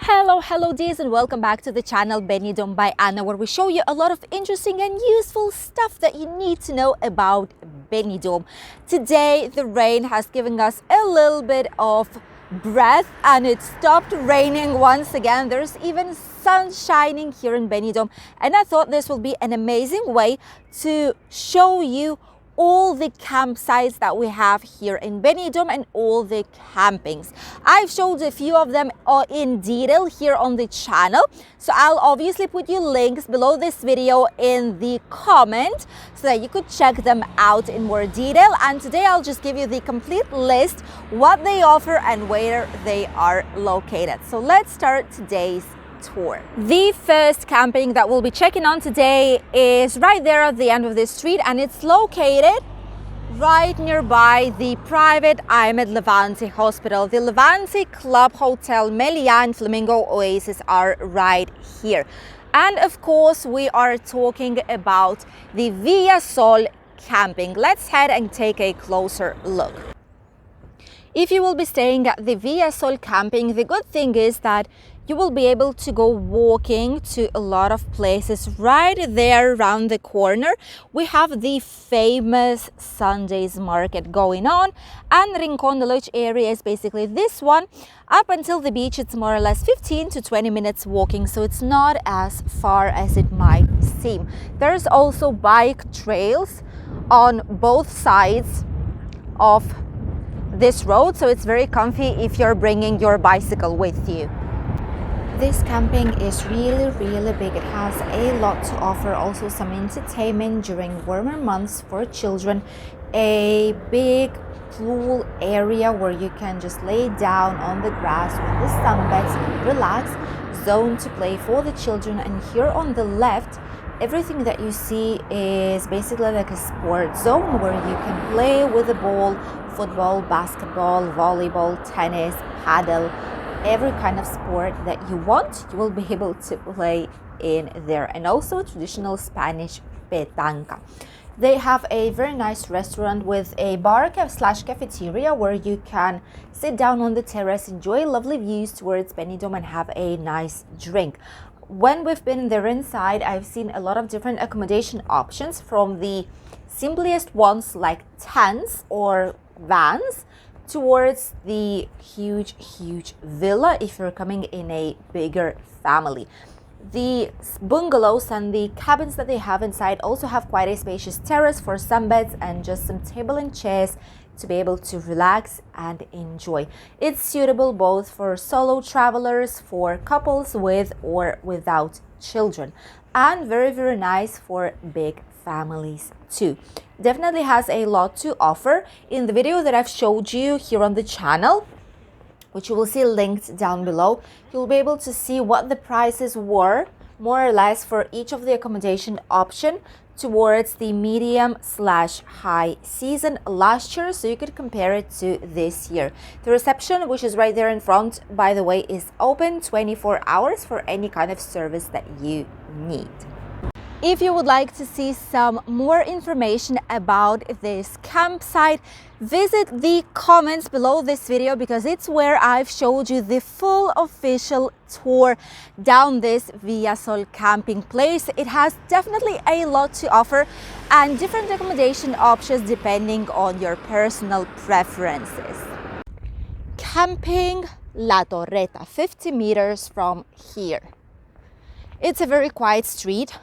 Hello dears, and welcome back to the channel Benidorm by Anna, where we show you a lot of interesting and useful stuff that you need to know about Benidorm. Today the rain has given us a little bit of breath and it stopped raining once again. There's even sun shining here in Benidorm, and I thought this will be an amazing way to show you all the campsites that we have here in Benidorm and all the campings. I've showed a few of them in detail here on the channel, so I'll obviously put you links below this video in the comment so that you could check them out in more detail. And today I'll just give you the complete list, what they offer and where they are located. So let's start today's tour. The first camping that we'll be checking on today is right there at the end of this street, and it's located right nearby the private Ahmed Levante Hospital. The Levante Club Hotel, Meliá and Flamingo Oasis are right here. And of course we are talking about the Villasol camping. Let's head and take a closer look. If you will be staying at the Villasol camping, the good thing is that you will be able to go walking to a lot of places right there around the corner. We have the famous Sundays market going on, and Rincon de Lodge area is basically this one. Up until the beach, it's more or less 15 to 20 minutes walking, so it's not as far as it might seem. There's also bike trails on both sides of this road, so it's very comfy if you're bringing your bicycle with you. This camping is really big. It has a lot to offer. Also some entertainment during warmer months for children. A big pool area where you can just lay down on the grass with the sunbeds and relax. Zone to play for the children. And here on the left, everything that you see is basically like a sport zone where you can play with the ball, football, basketball, volleyball, tennis, paddle. Every kind of sport that you want, you will be able to play in there. And also traditional Spanish petanca. They have a very nice restaurant with a bar slash cafeteria where you can sit down on the terrace, enjoy lovely views towards Benidorm and have a nice drink. When we've been there inside, I've seen a lot of different accommodation options, from the simplest ones like tents or vans towards the huge villa if you're coming in a bigger family. The bungalows and the cabins that they have inside also have quite a spacious terrace for sunbeds and just some table and chairs to be able to relax and enjoy. It's suitable both for solo travelers, for couples with or without children, and very nice for big families too. Definitely has a lot to offer. In the video that I've showed you here on the channel, which you will see linked down below, you'll be able to see what the prices were more or less for each of the accommodation option towards the medium slash high season last year, so you could compare it to this year. The reception, which is right there in front, by the way, is open 24 hours for any kind of service that you need. If you would like to see some more information about this campsite, visit the comments below this video, because it's where I've showed you the full official tour down this Villasol camping place. It has definitely a lot to offer and different accommodation options depending on your personal preferences. Camping La Torreta, 50 meters from here. It's a very quiet street.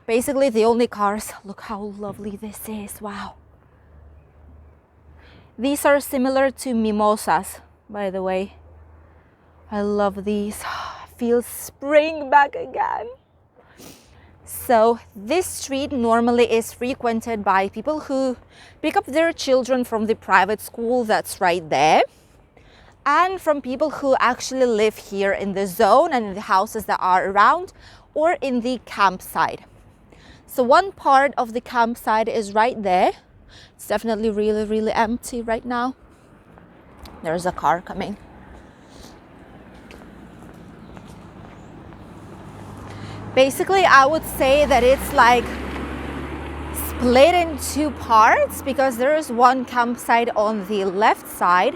Basically the only cars. Look how lovely this is. Wow. These are similar to mimosas, by the way. I love these. Feels spring back again. So this street normally is frequented by people who pick up their children from the private school that's right there, and from people who actually live here in the zone and in the houses that are around or in the campsite. So one part of the campsite is right there. It's definitely really empty right now. There's a car coming. Basically, I would say that it's like split in two parts, because there is one campsite on the left side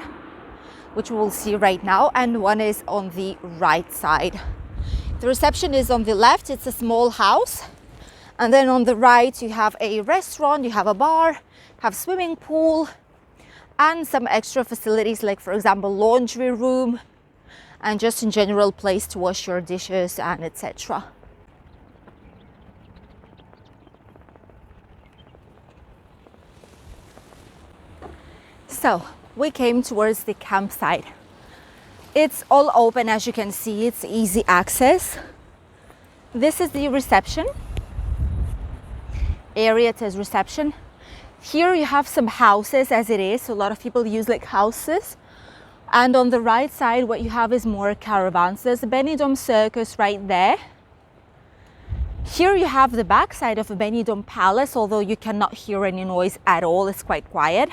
which we will see right now, and one is on the right side. The reception is on the left. It's a small house. And then on the right, you have a restaurant, you have a bar, have swimming pool, and some extra facilities like, for example, laundry room, and just in general place to wash your dishes and etc. So we came towards the campsite. It's all open, as you can see. It's easy access. This is the reception area. It says reception. Here you have some houses as it is. So a lot of people use like houses. And on the right side, what you have is more caravans. There's a Benidorm Circus right there. Here you have the back side of a Benidorm Palace, although you cannot hear any noise at all. It's quite quiet.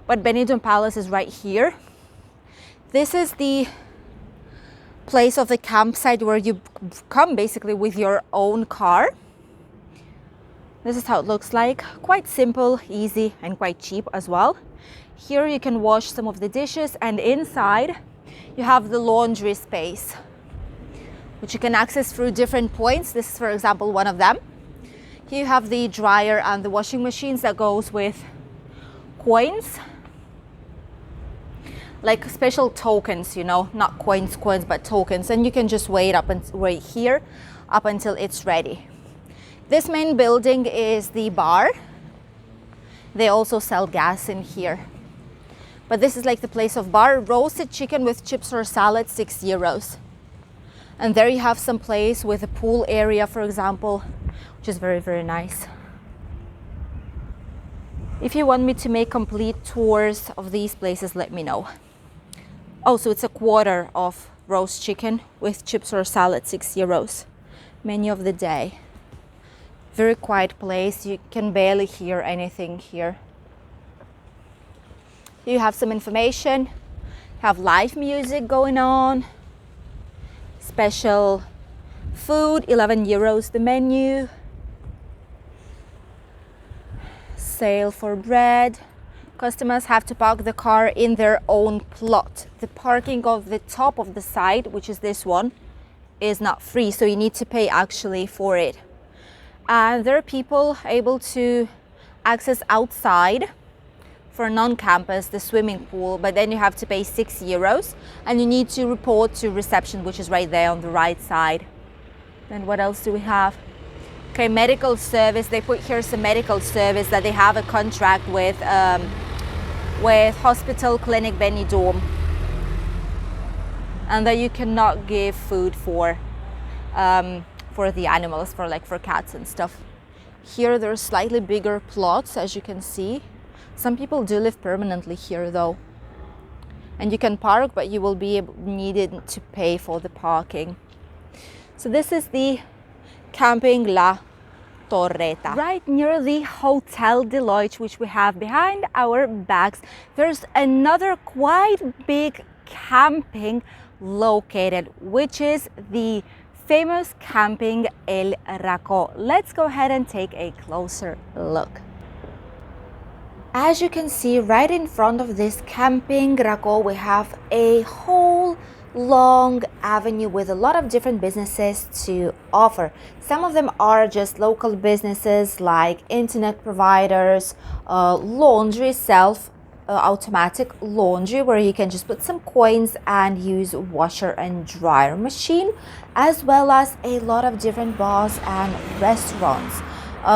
But Benidorm Palace is right here. This is the place of the campsite where you come basically with your own car. This is how it looks like. Quite simple, easy, and quite cheap as well. Here you can wash some of the dishes, and inside you have the laundry space, which you can access through different points. This is, for example, one of them. Here you have the dryer and the washing machines that goes with coins, like special tokens, you know, not coins, but tokens. And you can just wait wait here up until it's ready. This main building is the bar. They also sell gas in here. But this is like the place of bar. Roasted chicken with chips or salad, €6. And there you have some place with a pool area, for example, which is very, very nice. If you want me to make complete tours of these places, let me know. Oh, so it's a quarter of roast chicken with chips or salad, €6. Menu of the day. Very quiet place. You can barely hear anything here. You have some information. Have live music going on. Special food, €11 the menu. Sale for bread. Customers have to park the car in their own plot. The parking of the top of the site, which is this one, is not free, so you need to pay actually for it. And there are people able to access outside for non-campus, the swimming pool, but then you have to pay €6 and you need to report to reception, which is right there on the right side. Then what else do we have? Okay, medical service. They put here some medical service that they have a contract with Hospital Clinic Benidorm, and that you cannot give food for the animals, for cats and stuff. Here there are slightly bigger plots, as you can see. Some people do live permanently here though. And you can park, but you will be needed to pay for the parking. So this is the Camping La Torreta. Right near the Hotel Deloitte, which we have behind our backs, there's another quite big camping located, which is the famous camping El Racco. Let's go ahead and take a closer look. As you can see, right in front of this camping Racco, we have a whole long avenue with a lot of different businesses to offer. Some of them are just local businesses like internet providers, laundry, automatic laundry, where you can just put some coins and use washer and dryer machine, as well as a lot of different bars and restaurants.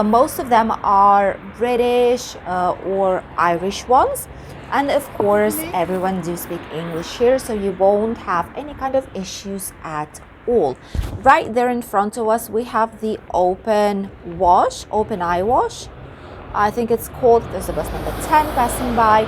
Most of them are British or Irish ones, and of course everyone do speak English here, so you won't have any kind of issues at all. Right there in front of us we have the open eye wash. I think it's called, there's a bus number 10 passing by.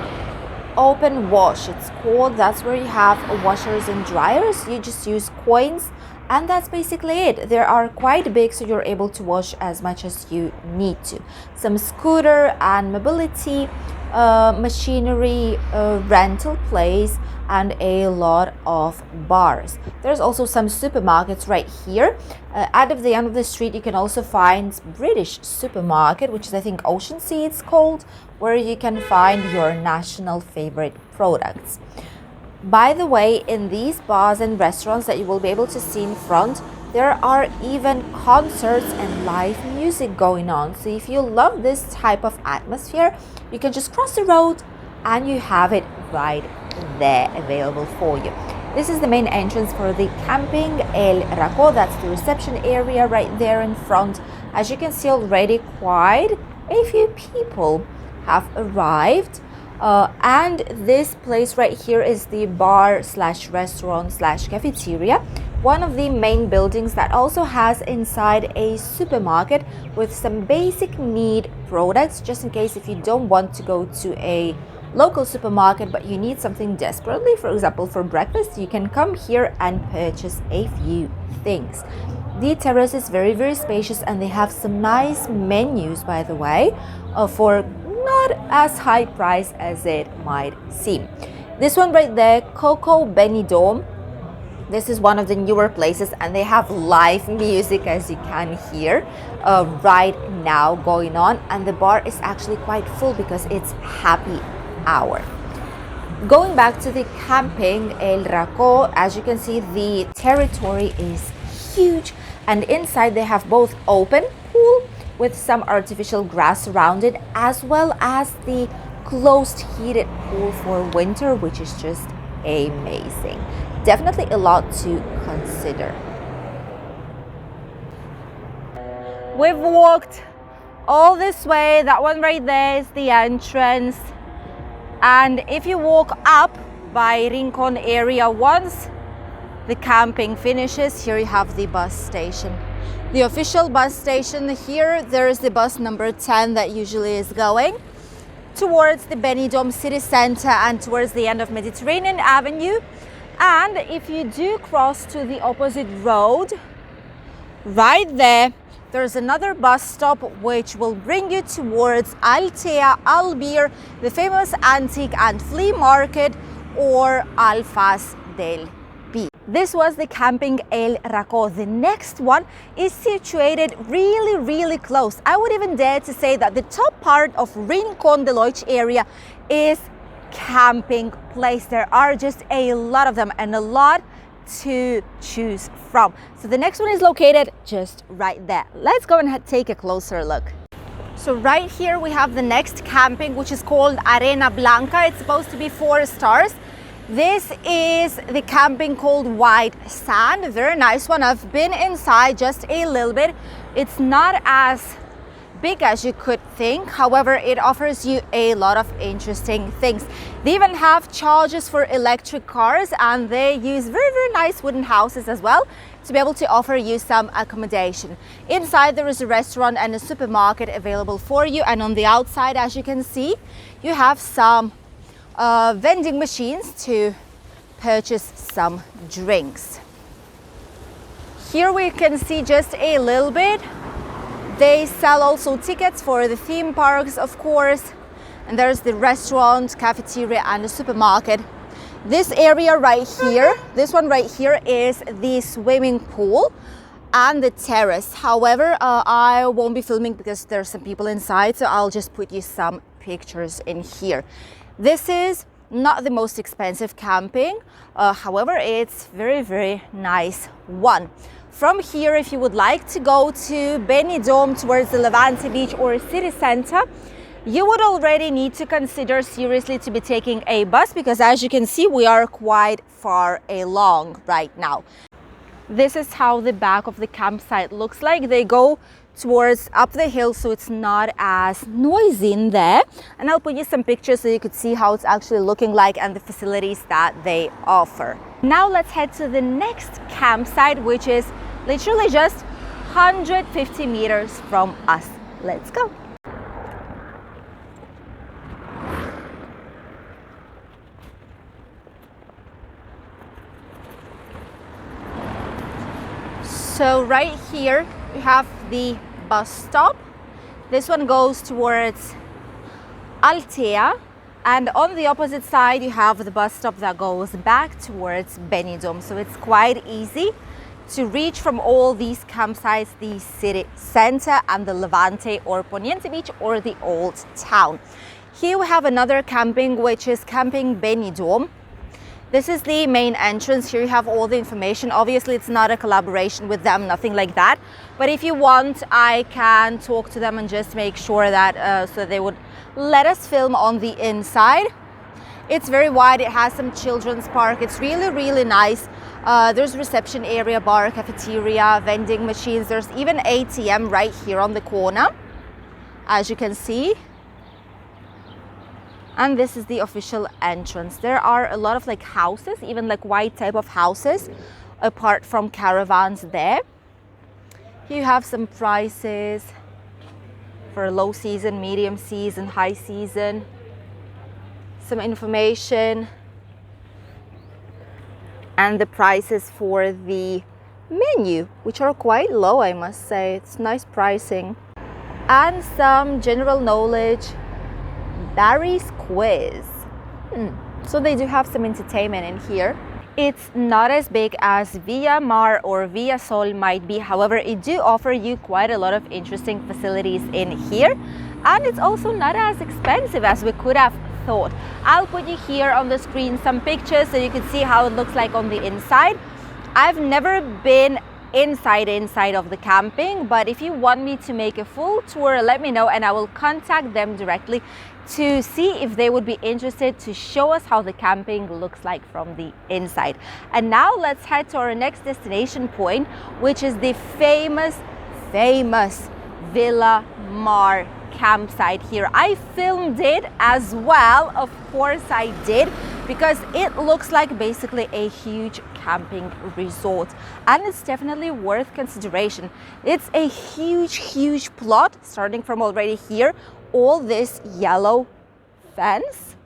Open wash, it's called. That's where you have washers and dryers. You just use coins, and that's basically it. They are quite big, so you're able to wash as much as you need to. Some scooter and mobility machinery rental place, and a lot of bars. There's also some supermarkets right here. At the end of the street you can also find British supermarket, which is I think Ocean Sea it's called, where you can find your national favorite products. By the way, in these bars and restaurants that you will be able to see in front, there are even concerts and live music going on. So if you love this type of atmosphere, you can just cross the road and you have it right there available for you. This is the main entrance for the camping El Racco. That's the reception area right there in front. As you can see already, quite a few people have arrived. And this place right here is the bar slash restaurant slash cafeteria, one of the main buildings that also has inside a supermarket with some basic need products, just in case if you don't want to go to a local supermarket but you need something desperately, for example for breakfast, you can come here and purchase a few things. The terrace is very spacious and they have some nice menus, by the way, for not as high price as it might seem. This one right there, Coco Benidorm. This is one of the newer places and they have live music, as you can hear right now going on, and the bar is actually quite full because it's happy hour. Going back to the camping El Racco, as you can see, the territory is huge, and inside they have both open pool with some artificial grass around it, as well as the closed heated pool for winter, which is just amazing. Definitely a lot to consider. We've walked all this way. That one right there is the entrance. And if you walk up by Rincon area, once the camping finishes, here you have the bus station. The official bus station here, there is the bus number 10 that usually is going towards the Benidorm city center and towards the end of Mediterranean Avenue. And if you do cross to the opposite road, right there, there's another bus stop which will bring you towards Altea, Albir, the famous antique and flea market, or Alfaz del Pi. This was the camping El Racco. The next one is situated really close. I would even dare to say that the top part of Rincon de Loix area is camping place. There are just a lot of them and a lot to choose from. So the next one is located just right there. Let's go and take a closer look. So right here we have the next camping, which is called Arena Blanca. It's supposed to be 4 stars. This is the camping called White Sand. Very nice one. I've been inside just a little bit. It's not as big as you could think. However, it offers you a lot of interesting things. They even have chargers for electric cars, and they use very nice wooden houses as well to be able to offer you some accommodation. Inside there is a restaurant and a supermarket available for you, and on the outside, as you can see, you have some vending machines to purchase some drinks. Here we can see just a little bit. They sell also tickets for the theme parks, of course, and there's the restaurant, cafeteria, and the supermarket. This area right here, this one right here, is the swimming pool and the terrace. However, I won't be filming because there's some people inside, so I'll just put you some pictures in here. This is not the most expensive camping, however, it's very nice one. From here, if you would like to go to Benidorm towards the Levante beach or city center, you would already need to consider seriously to be taking a bus, because as you can see, we are quite far along right now. This is how the back of the campsite looks like. They go towards up the hill, so it's not as noisy in there. And I'll put you some pictures so you could see how it's actually looking like and the facilities that they offer. Now let's head to the next campsite, which is literally just 150 meters from us. Let's go. So right here we have the bus stop. This one goes towards Altea, and on the opposite side you have the bus stop that goes back towards Benidorm. So it's quite easy to reach from all these campsites, the city center and the Levante or Poniente beach or the old town. Here we have another camping, which is camping Benidorm. This is the main entrance. Here you have all the information. Obviously, it's not a collaboration with them, nothing like that. But if you want, I can talk to them and just make sure that so they would let us film on the inside. It's very wide. It has some children's park. It's really, really nice. There's reception area, bar, cafeteria, vending machines. There's even ATM right here on the corner, as you can see. And this is the official entrance. There are a lot of like houses, even like white type of houses, apart from caravans there. Here you have some prices for low season, medium season, high season. Some information. And the prices for the menu, which are quite low, I must say. It's nice pricing. And some general knowledge. Barry's quiz. So they do have some entertainment in here. It's not as big as Villamar or Villasol might be. However, it do offer you quite a lot of interesting facilities in here. And it's also not as expensive as we could have thought. I'll put you here on the screen some pictures so you can see how it looks like on the inside. I've never been inside of the camping, but if you want me to make a full tour, let me know and I will contact them directly to see if they would be interested to show us how the camping looks like from the inside. And now let's head to our next destination point, which is the famous Villamar campsite here. I filmed it as well, of course I did, because it looks like basically a huge camping resort and it's definitely worth consideration. It's a huge plot, starting from already here, all this yellow fence,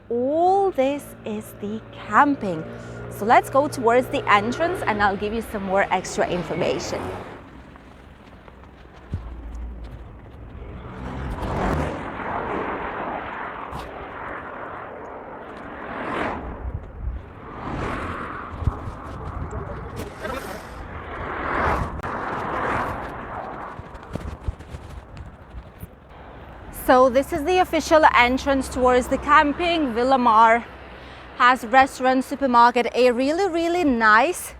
all this is the camping. So let's go towards the entrance and I'll give you some more extra information. So this is the official entrance towards the camping. Villamar has restaurant, supermarket, a really nice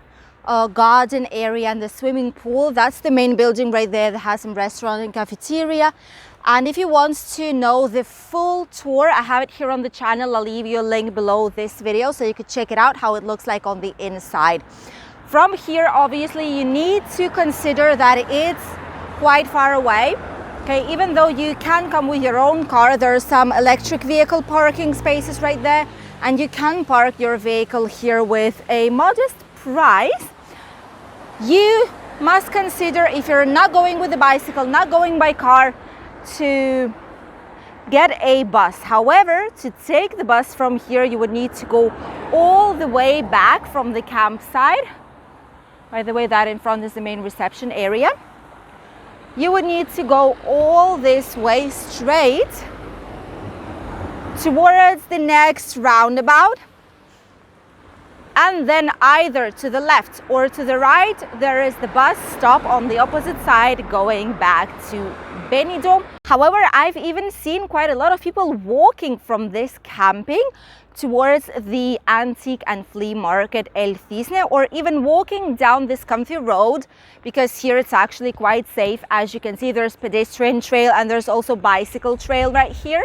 garden area and the swimming pool. That's the main building right there that has some restaurant and cafeteria. And if you want to know the full tour, I have it here on the channel. I'll leave you a link below this video so you could check it out, how it looks like on the inside. From here, obviously, you need to consider that it's quite far away. Okay, even though you can come with your own car, there are some electric vehicle parking spaces right there, and you can park your vehicle here with a modest price. You must consider, if you're not going with a bicycle, not going by car, to get a bus. However, to take the bus from here, you would need to go all the way back from the campsite. By the way, that in front is the main reception area. You would need to go all this way straight towards the next roundabout, and then either to the left or to the right there is the bus stop on the opposite side going back to Benidorm. However, I've even seen quite a lot of people walking from this camping towards the antique and flea market El Cisne, or even walking down this comfy road, because here it's actually quite safe. As you can see, there's pedestrian trail and there's also bicycle trail right here.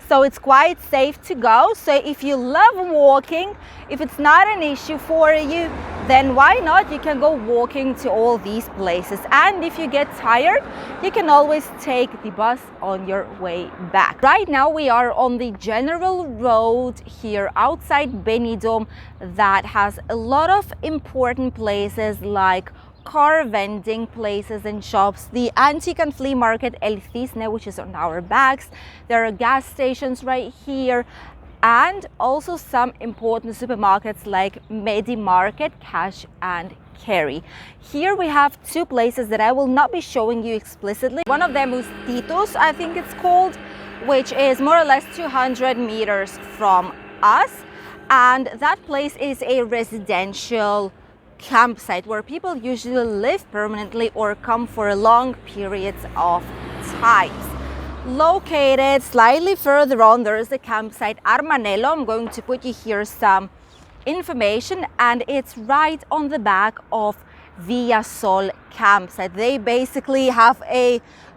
So it's quite safe to go. So if you love walking, if it's not an issue for you, then why not? You can go walking to all these places. And if you get tired, you can always take the bus on your way back. Right now we are on the general road here outside Benidorm that has a lot of important places like car vending places and shops, the antique and flea market El Cisne, which is on our backs. There are gas stations right here, and also some important supermarkets like Medi Market, Cash and Carry. Here we have two places that I will not be showing you explicitly. One of them is Titos, I think it's called, which is more or less 200 meters from us, and that place is a residential campsite where people usually live permanently or come for long periods of time. Located slightly further on, there is the campsite Armanello. I'm going to put you here some information, and it's right on the back of Villasol campsite. They basically have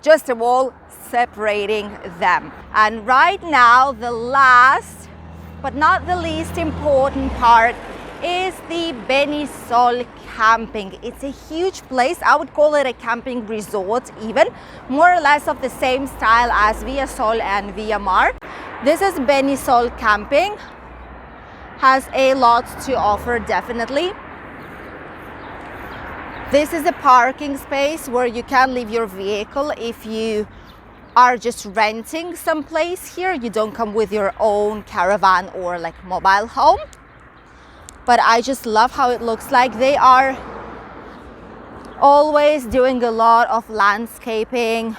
just a wall separating them. And right now, the last but not the least important part is the Benisol camping. It's a huge place. I would call it a camping resort, even more or less of the same style as Villasol and Villamar. This is Benisol camping. Has a lot to offer, definitely. This is a parking space where you can leave your vehicle if you are just renting some place here. You don't come with your own caravan or like mobile home. But I just love how it looks like. They are always doing a lot of landscaping.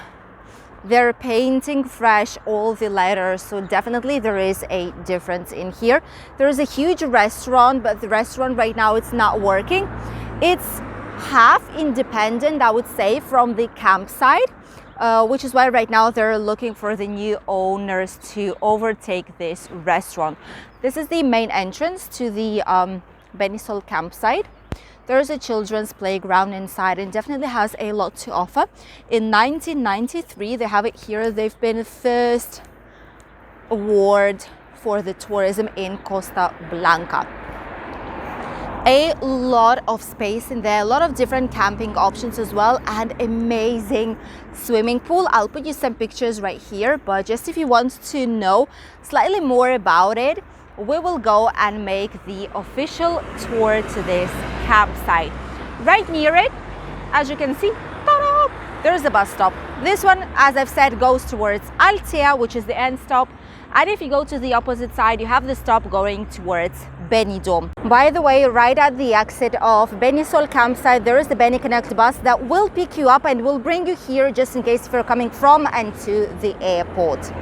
They're painting fresh all the letters, so definitely there is a difference in here. There is a huge restaurant, but the restaurant right now it's not working. It's half independent, I would say, from the campsite, which is why right now they're looking for the new owners to overtake this restaurant. This is the main entrance to the Benisol campsite. There's a children's playground inside and definitely has a lot to offer. In 1993, they have it here. They've been first award for the tourism in Costa Blanca. A lot of space in there, a lot of different camping options as well, and amazing swimming pool. I'll put you some pictures right here, but just if you want to know slightly more about it, we will go and make the official tour to this campsite. Right near it, as you can see, ta-da, there's a bus stop. This one, as I've said, goes towards Altea, which is the end stop. And if you go to the opposite side, you have the stop going towards Benidorm. By the way, right at the exit of Benisol campsite, there is the BeniConnect bus that will pick you up and will bring you here just in case if you're coming from and to the airport.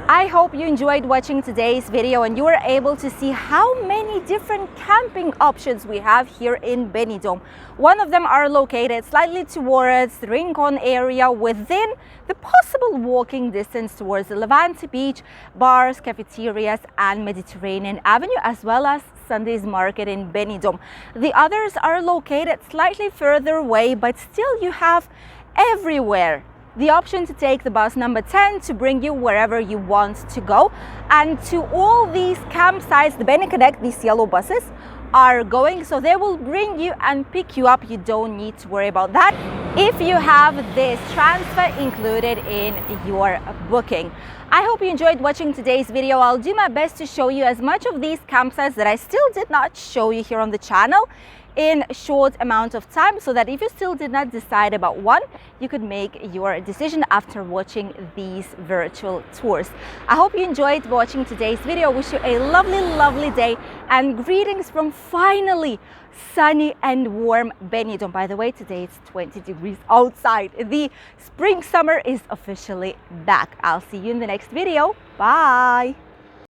I hope you enjoyed watching today's video and you were able to see how many different camping options we have here in Benidorm. One of them are located slightly towards the Rincon area within the possible walking distance towards the Levante beach, bars, cafeterias and Mediterranean Avenue, as well as Sunday's market in Benidorm. The others are located slightly further away, but still you have everywhere the option to take the bus number 10 to bring you wherever you want to go. And to all these campsites, the BeniConnect, these yellow buses, are going, so they will bring you and pick you up. You don't need to worry about that if you have this transfer included in your booking. I hope you enjoyed watching today's video. I'll do my best to show you as much of these campsites that I still did not show you here on the channel in a short amount of time, so that if you still did not decide about one, you could make your decision after watching these virtual tours. I hope you enjoyed watching today's video. I wish you a lovely day and greetings from finally sunny and warm Benidorm. By the way, today it's 20 degrees outside. The spring summer is officially back. I'll see you in the next video. Bye.